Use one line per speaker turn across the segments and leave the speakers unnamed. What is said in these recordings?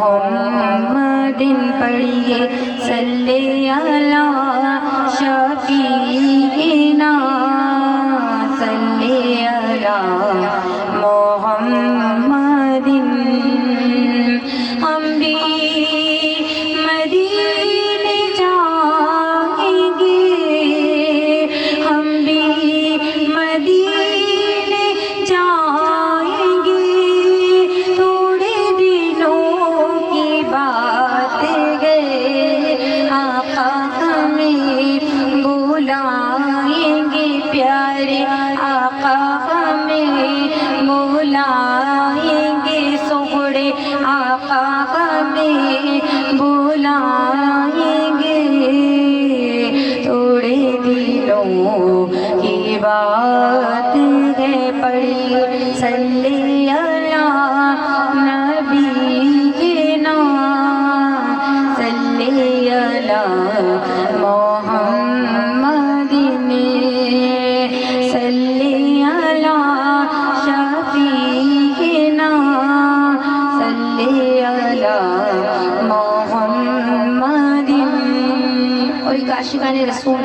محمد پڑھیے صلی علی شفیعنا صلی علی محمد ہم بھی مدینے جائیں گے ہم بھی مدینے جائیں گے تھوڑے دنوں کی بات ہے آقا ہمیں بلائیں گے پیارے آقا ہمیں بلائیں گے سوڑے آقا ہمیں بلائیں گے تھوڑے دنوں کی بات ہے پڑھیے صلی علی نبینا صلی علی محمد صلی علی شفیعنا صلی علی محمد۔ اور ایک عاشقان رسول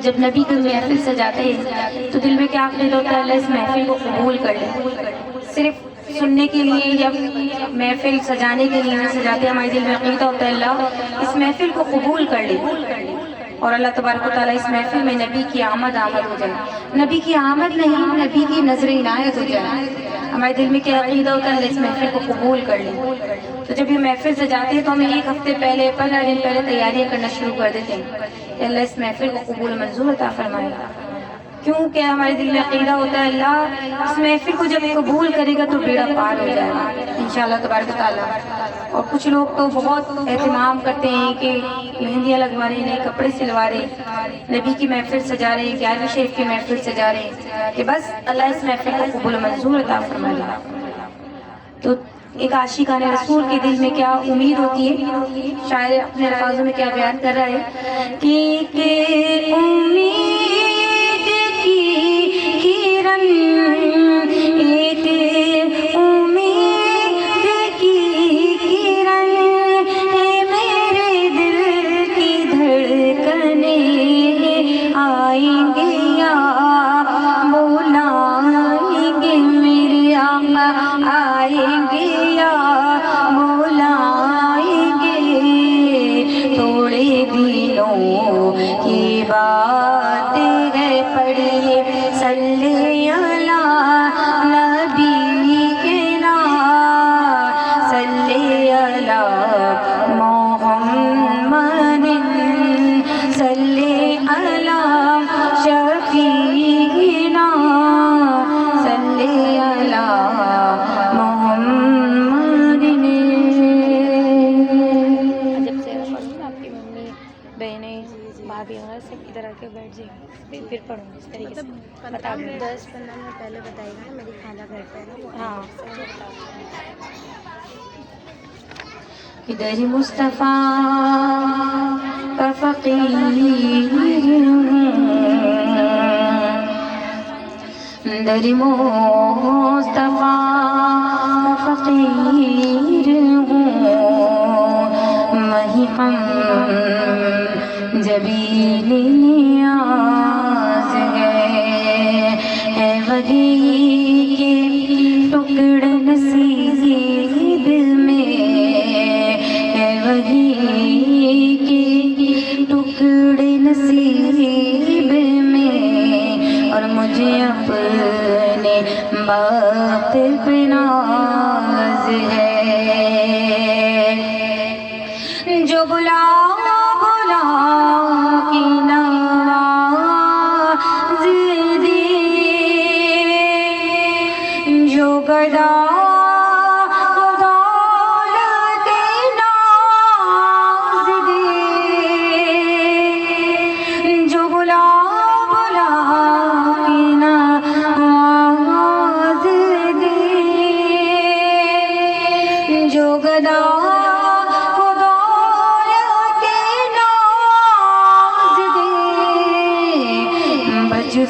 جب نبی کی محفل سجاتے ہیں تو دل میں کیا عقیدہ ہوتا ہے؟ اللہ اس محفل کو قبول کر لے۔ صرف سننے کے لیے یا محفل سجانے کے لیے نہیں سجاتے، ہمارے دل میں عقیدہ ہوتا ہے اللہ اس محفل کو قبول کر لے اور اللہ تبارک و تعالیٰ اس محفل میں نبی کی آمد ہو جائے۔ نبی کی آمد نہیں، نبی کی نظر عنایت ہو جائے۔ ہمارے دل میں کیا عقیدہ ہوتا ہے؟ اللہ اس محفل کو قبول کر لے۔ تو جب یہ محفل سجاتے ہیں تو ہمیں ایک ہفتے پہلے 15 دن پہلے تیاریاں کرنا شروع کر دیتے ہیں کہ اللہ اس محفل کو قبول منظور عطا فرمائے گا، کیونکہ ہمارے دل میں عقیدہ ہوتا ہے اللہ اس محفل کو جب قبول کرے گا تو بیڑا پار ہو جائے گا انشاءاللہ تبارک و تعالیٰ۔ اور کچھ لوگ تو بہت اہتمام کرتے ہیں کہ مہندیاں لگوا رہے ہیں، نئے کپڑے سلوا رہے ہیں، نبی کی محفل سجا رہے ہیں، 11ویں شریف کی محفل سجا رہے ہیں کہ بس اللہ اس محفل کو قبول منظور عطا فرمائے گا۔ تو ایک عاشقان رسول کے دل میں کیا امید ہوتی ہے؟ شاعر اپنے الفاظوں میں کیا بیان کر رہا ہے کہ امید کی کرن ایک امید کی کرن ہے میرے دل کی دھڑکنیں آئیں گے یا بلائیں گے میرے آقا آئیں گے یا بلائیں گے تھوڑے دنوں کی بات ہے پڑھیے صلی علی نبینا صلی علی محمد صلی علی شفیعنا صلی علی محمد۔
جب سے آپ کی ممی بہنیں بھابھی وغیرہ سب ادھر آ کے بیٹھ جائیں گے پھر پڑھوں گی اس طریقے سے بتا دیں
10-15 منٹ پہلے بتائے گا، میری خالہ گھر پہ ہے نا وہ
ہاں
ادھر مصطفیٰ کا فقیر در مصطفیٰ کا فقیر ہوں وہی ہم جبیل نیاز ہے وہی کے ٹکڑ نصیب میں ہے وہی کے ٹکڑے نصیب میں اور مجھے اپنے بات پہ ناز ہے جو بلا بلا کی نواز دے جو گدا دولت ناز دے جو بلا بلا کی نواز دے جو گدا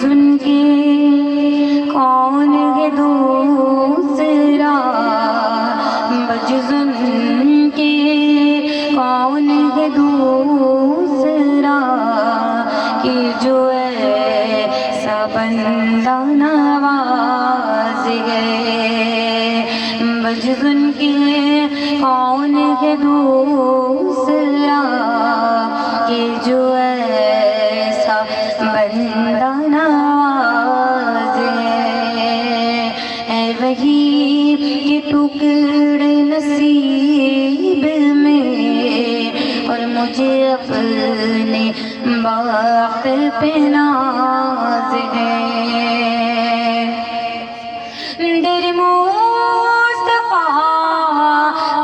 جن کے کون ہے دوسرا بچ بجز ان کے کون ہے دوسرا کہ جو ایسا بندہ نواز ہے، بجز ان کے کون ہے دوسرا کہ جو ایسا بندہ نواز ہے، اے وہی کہ ٹکڑے نصیب میں اور مجھے اپنے باغ پہ ناز ہے، در مصطفیٰ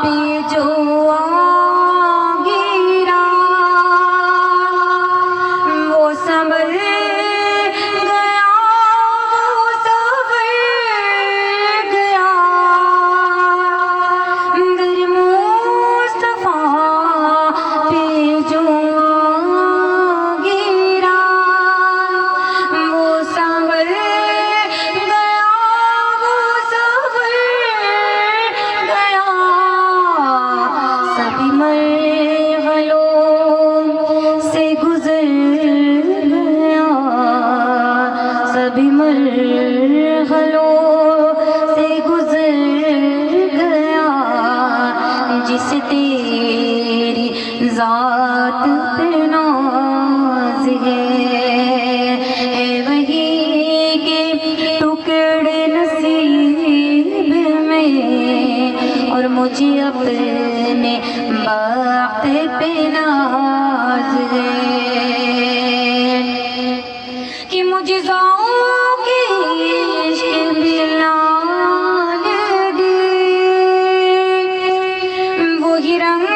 پہ جو گرا وہ سنبھل گیا، وہ سنبھل گیا، در مصطفیٰ پہ جو گرا وہ سنبھل گیا، وہ سنبھل گیا، سبھی مرحلوں سے گزر گیا، سبھی مرحلوں سے گزر گیا، جس تیری ذات پہ ناز ہے، اے وہی کے ٹکڑے نصیب میں اور مجھے اپنے باغ پہ ناز ہے، کہ مجھے ذوق عشق بلال دے، وہی رنگ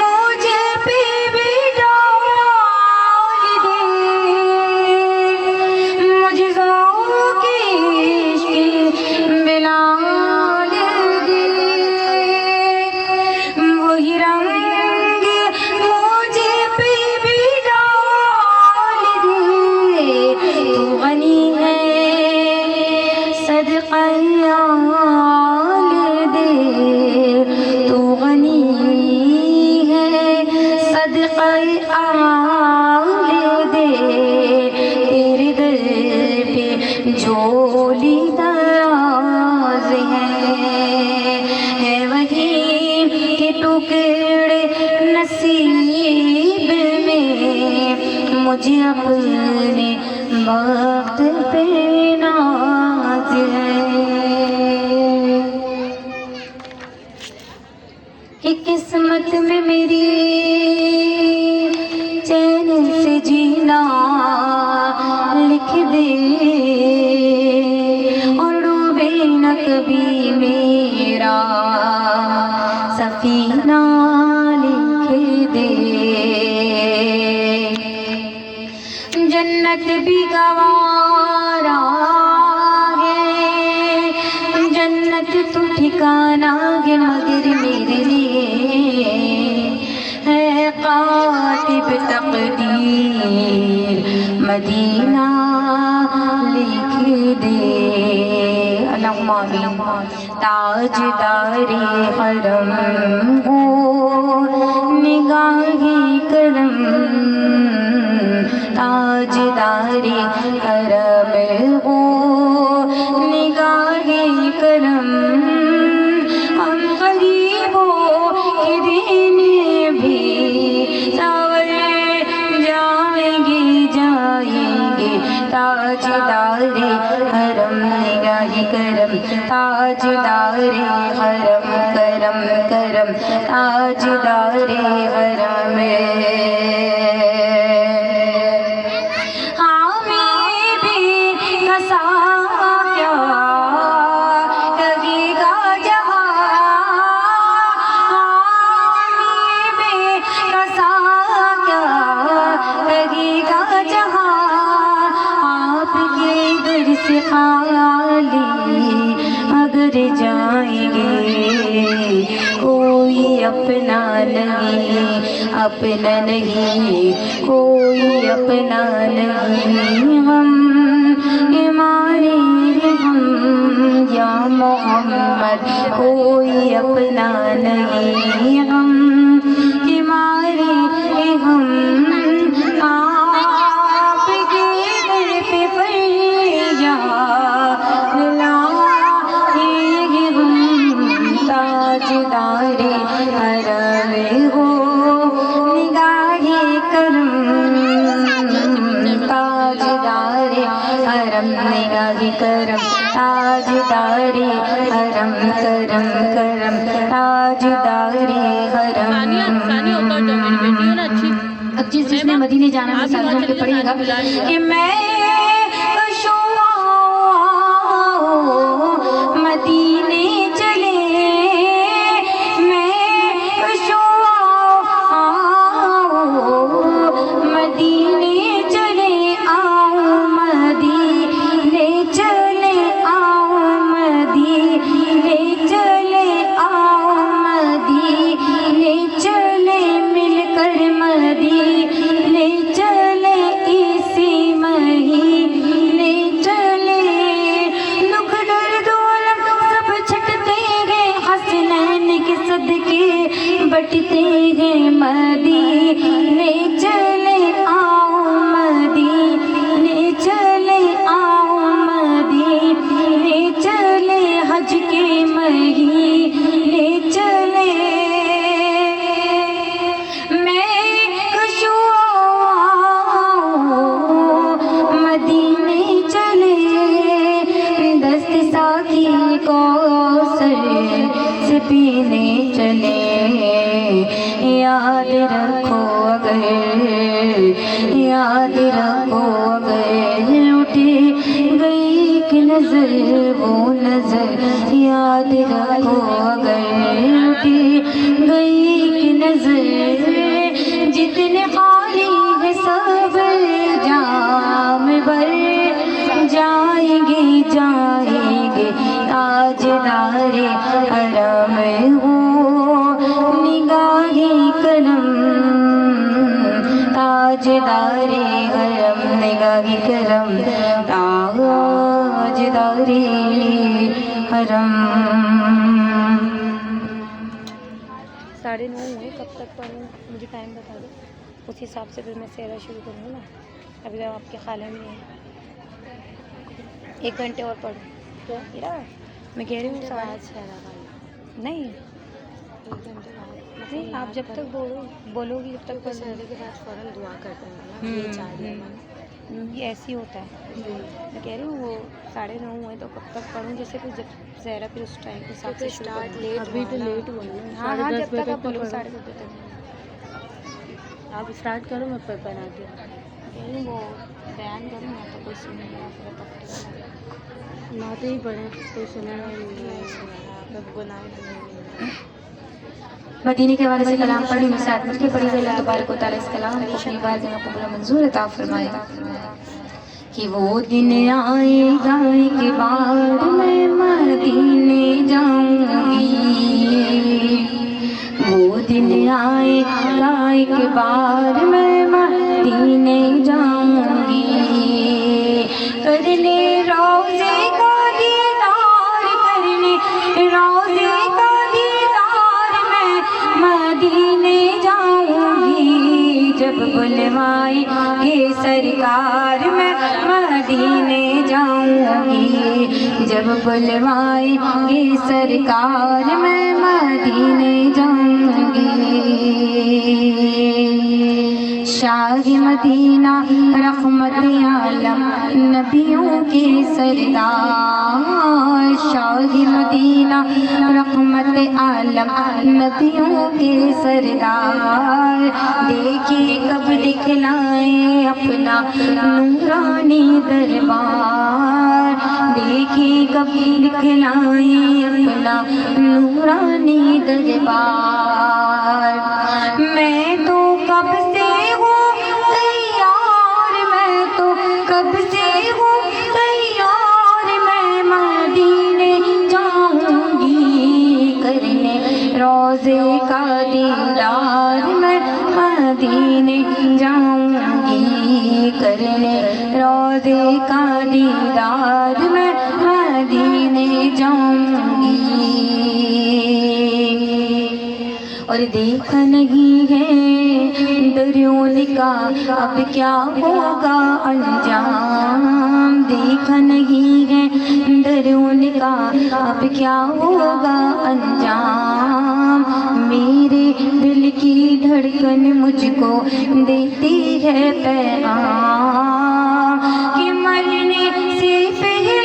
مجھے پہ بھی ڈال دے، مجھے ذوق عشق بلال دے، وہی رنگ مجھے پہ بھی ڈال دے، تو غنی ہے صدقہ آل دے، تو غنی ہے صدقہ آل دے، تیرے در پہ جھولی دراز ہے وہی کہ ٹکڑے نصیب میں مجھے اپنے وقت پہ ناز ہے، کہ قسمت میں میری چین سے جینا لکھ دے اور ڈوبے نہ کبھی میرا سفینہ لکھ دے، جنت بھی گوارا ہے، جنت تو ٹھکانا ہے، مگر میرے لیے ہے کاتب تقدیر مدینہ لکھ دے، اللہم آمین، تاجدار حرم ہو نگاہ کرم، تاجدار حرم ہو نگاہ کرم، ہم غریبوں کے دن بھی سنور جائیں گے، تاجدار حرم نگاہ کرم، تاجدار حرم کرم کرم، تاجدار حرم، اگر جائیں گے کوئی اپنا نہیں، اپنا نہیں کوئی اپنا نہیں، ہم ہمارے ہم یا محمد کوئی اپنا نہیں، ہم کے مارے ہم آپ کے در پہ فریاد لائے ہم، تاجدار حرم ہو نگاہ کرم، تاجدار حرم نگاہ کرم، تاجدار حرم کرم کرم، تاجدار حرم۔ اب جس نے مدینے جانا ہے ساتھ مل کے پڑھیے گا کہ میں مدینے چلے، میں مدینے چلے آؤں، مدینے چلے آؤں، مدینے چلے آؤں، مدینے چلے مل کر، مدینے چلے اسی مہینے چلے، دکھ درد علم سب چھٹتے گئے، حسنین کے صدقے بٹتے گئے، مدینے چلے آؤں، مدینے چلے آؤں، مدینے چلے حج کے مہینے چلے، میں مدینے چلے، دست ساقی کوثر سے پینے چلے، یاد رکھو اگر، یاد رکھو اگر اٹھے گئی کہ نظر وہ نظر، یاد رکھو اگر اٹھے گئی کہ نظر، جتنے خالی ہے سب جام بھر جائیں گے، جائیں گے، تاجدار حرم ہو نگاہ کرم، تاجدار حرم نگاہ کرم، تاجدار حرم۔
9:30 ہوئے، کب تک پڑھوں مجھے ٹائم بتا دو، اس حساب سے پھر میں سیرا شروع کروں گی نا، ابھی تو آپ کے خالہ میں ہے، 1 گھنٹے اور پڑھوں کیا؟ میں کہہ رہی ہوں نہیں،
1 گھنٹے بعد
نہیں آپ جب تک بولو گی جب تک پڑھ
سحری کے بعد فوراً دعا کرتے ہیں نا، یہ 4 دن
یہ ایسے ہی ہوتا ہے، میں کہہ رہی ہوں وہ 9:30 ہوئے تو کب تک پڑھوں، جیسے پھر جب زہرا پھر اس ٹائم کے حساب سے
اسٹارٹ لیٹ
ابھی تو لیٹ ہوا نا،
ہاں ہاں جب تک آپ بولو 10:30 تک
آپ اسٹارٹ کرو، میں بناتی ہوں،
کہہ رہی ہوں وہ بیان کروں یا تو کوئی سنے گا پھر تب
ناتے ہی پڑھیں، کوئی سنے گا نہیں،
مدینے کے حوالے سے کلام پڑھی، میں ساتھ مل کے پڑھی گئی، اللہ تبارک و تعالیٰ اس کلام کو اپنی بار جگہ قبول و منظور عطا فرمائے، کہ وہ دن آئے گا ایک بار میں مدینے جاؤں گی، وہ دن آئے گا ایک بار میں مدینے جاؤں گی، کرنے روضے کا دیدار، کرنے روضے کا دیدار میں مدینے جاؤں گی، جب بلوائیں گے سرکار میں مدینے جاؤں گی، جب بلوائیں گے سرکار میں مدینے جاؤں گی، شاہ مدینہ رحمت عالم نبیوں کے سردار، شاہ مدینہ رحمت عالم نبیوں کے سردار، دیکھیں کب دکھلائیں اپنا نورانی دربار، دیکھیں کب دکھلائیں اپنا نورانی دربار، میں تو کب سے ہوں تیار، میں تو کب سے ہوں تیار، میں مدینے جاؤں گی، کرنے روضے کا دیدار میں مدینے جاؤں گی، کرنے روضے کا دیدار میں مدینے جاؤں اور دیکھا نہیں ہے دریون کا اب کیا ہوگا انجام، دیکھا نہیں ہے دریون کا اب کیا ہوگا انجام، میرے دل کی دھڑکن مجھ کو دیتی ہے پیغام کہ مرنے سے پہلے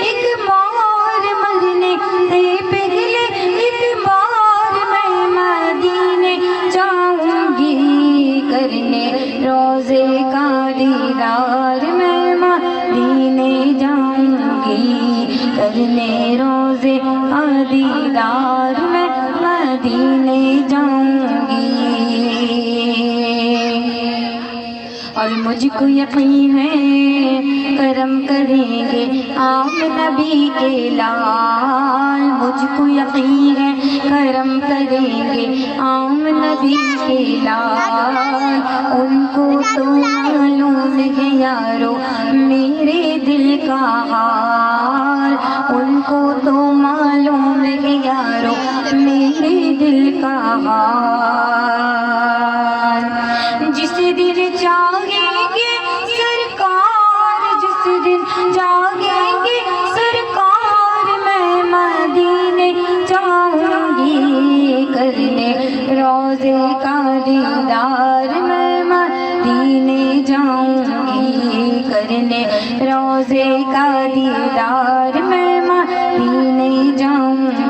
ایک بار، مرنے سے پہلے ایک بار میں مدینے جاؤں گی کرنے روزے کا دیدار، میں مدینے جاؤں گی کرنے روزے کا دیدار، میں مدینے جاؤں گی۔ اور مجھ کو یقین ہے کرم کریں گے آپ نبی کے لال، مجھ کو یقین ہے کرم کریں گے عام نبی کے لال، ان کو تو معلوم ہے یارو میرے دل کا حال، ان کو تو معلوم ہے یارو میرے دل کا حال، جس دن جاگیں گے سرکار، جس دن جاگیں گے سرکار، میں مدینے جاؤں گی کرنے روزے کا دیدار، میں مدینے جاؤں گی کرنے روزے کا دیدار، میں مدینے جاؤں گی۔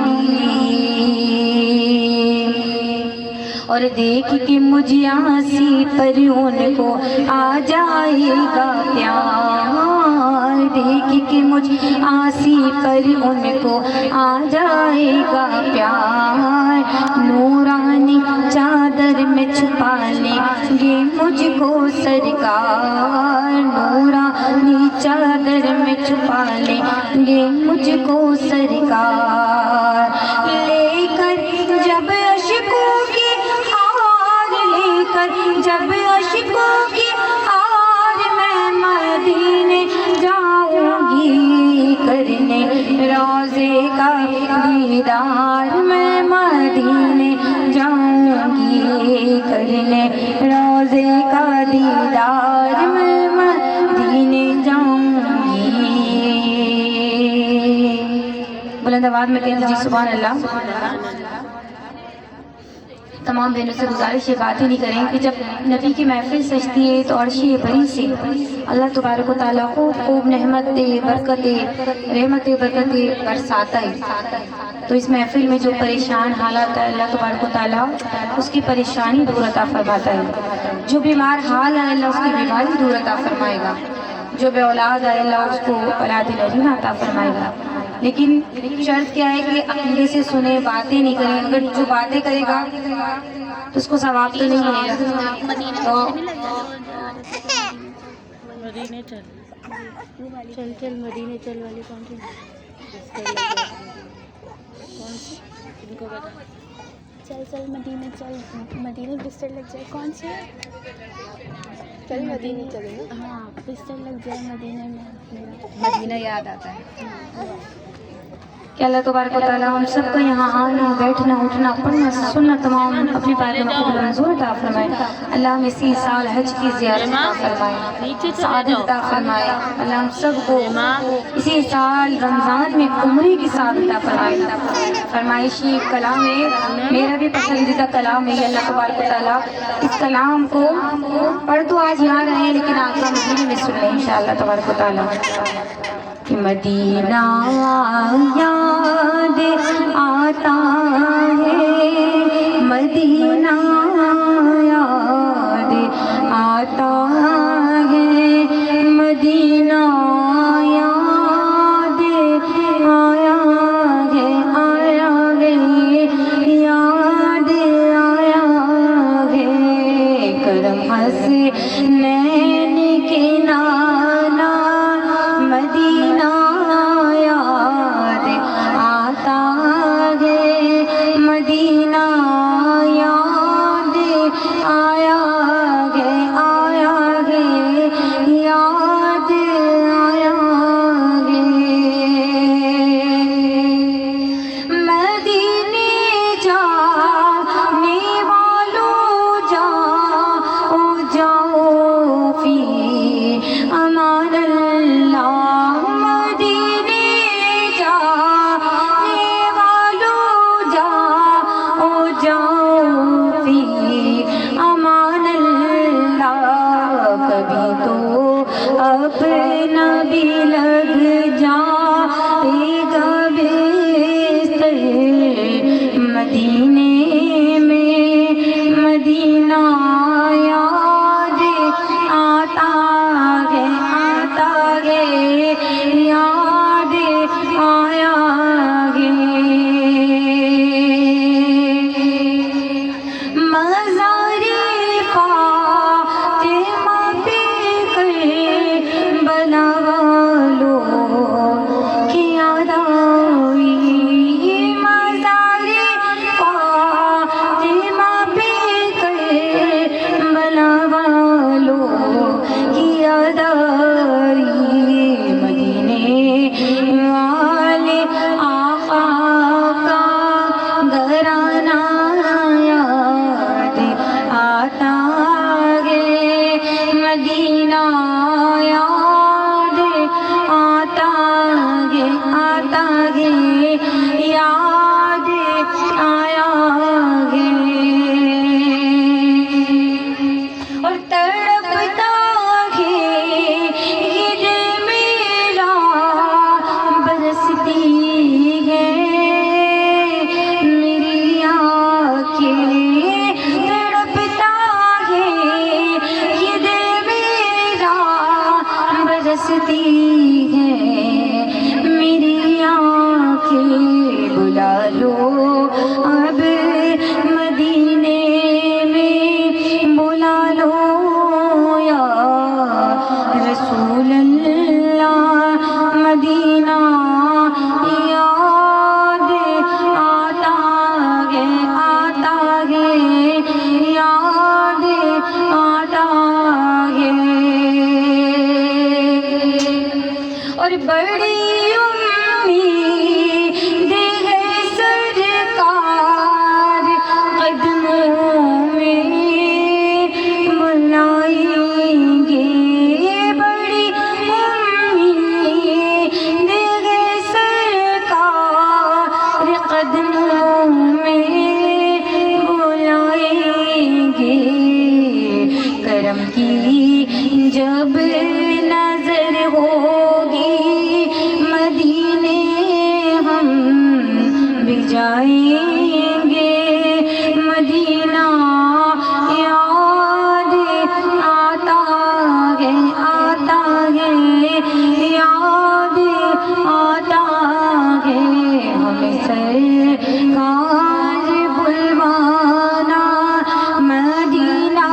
اور دیکھ کے مجھے آسی پر ان کو آ جائے گا پیار، دیکھ کے مجھے آسی پر ان کو آ جائے گا پیار، نورانی چادر میں چھپا لیں گے مجھ کو سرکار، نورانی چادر میں چھپا لیں گے مجھ کو سرکار، لے کر جب اشکوں کی ہار، لے کر جب اشکوں کی ہار، میں مدینے جاؤں گی کرنے روزے کا دیدار، میں مدینے جاؤں گی کرنے روزے کا دیدار، میں مدینے جاؤں گی۔ بلند آواز میں کہتے جی سبحان اللہ۔ تمام بہنوں سے گزارش یہ باتیں نہیں کریں کہ جب نبی کی محفل سجتی ہے تو عرش بری سے اللہ تبارک و تعالیٰ خوب نعمت برکت رحمت برکت برساتا ہے، تو اس محفل میں جو پریشان حالات ہے اللہ تبارک و تعالیٰ اس کی پریشانی دور عطا فرماتا ہے، جو بیمار حال ہے اللہ اس کی بیماری دور عطا فرمائے گا، جو بے اولاد ہے اللہ اس کو اولاد نعیم عطا فرمائے گا، لیکن شرط کیا ہے کہ عقیدے سے سنیں، باتیں نہیں کریں، اگر جو باتیں کرے گا تو اس کو ثواب تو نہیں ملے گا، تو
مدینے چل چل چل مدینے چل والی کون سی کون سی ان کو بتا،
چل چل مدینے چل، مدینے بستر لگ جائے، کون سی چل مدینے چلے نا، ہاں بستر لگ جائے مدینے میں،
مدینہ یاد آتا ہے کہ اللہ تبارک و تعالیٰ ہم سب کو یہاں آنا بیٹھنا اٹھنا پڑھنا سننا تمام اپنی بارگاہ میں قبول منظور عطا فرمائے، اللہ ہم اسی سال حج کی زیارت عطا فرمائے، سعادت عطا فرمائے، اللہ ہم سب کو اسی سال رمضان میں عمرے کی سعادت عطا فرمائے۔ فرمائشی کلام ہے، میرا بھی پسندیدہ کلام ہے اللہ تبارک و تعالیٰ اس کلام کو پڑھ تو آج یہاں رہے ہیں لیکن آقا مدینے میں سن لیں انشاءاللہ تبارک و تعالیٰ کہ مدینہ یاد آتا ہے، مدینہ یاد آتا ہے، مدینہ یاد آیا ہے، آیا ہے، یاد آیا ہے، کرم حسنین کے نانا مدینہ یاد آتا ہے، مدینے میں مدینہ یاد آتا ہے یاد آیا ہے مزار فاطمہ پہ کربلا والوں کی یاد آئی مزار فاطمہ پہ کربلا والوں کی یاد آئی مدینے والے آقا کا گھرانہ یاد آتا ہے مدینہ یاد آتا ہے یاد آیا ہے اور تڑپتا ہے یہ دل میرا برستی ہے میری آنکھیں تڑپتا ہے یہ دل میرا برستی ہے میری آنکھیں بلا لو اب مدینے میں بلا لو یا رسول اللہ مدینہ یاد آتا ہے یاد آتا ہے اور بڑی امید ہے سرکار قدموں میں بلائیں گے بڑی امید ہے سرکار قدموں میں بلائیں گے کرم کی جب نظر ہوگی مدینے ہم بھی جائیں گے مدینہ یاد آتا ہے یاد آتا ہے ہمیں سرکار بلوانا مدینہ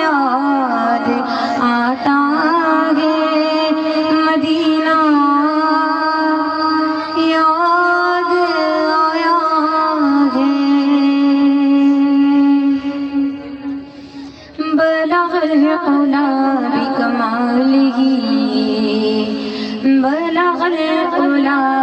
یاد آتا ہے مدینہ یاد آیا ہے بلغ العلا بکمالہ بلغ العلا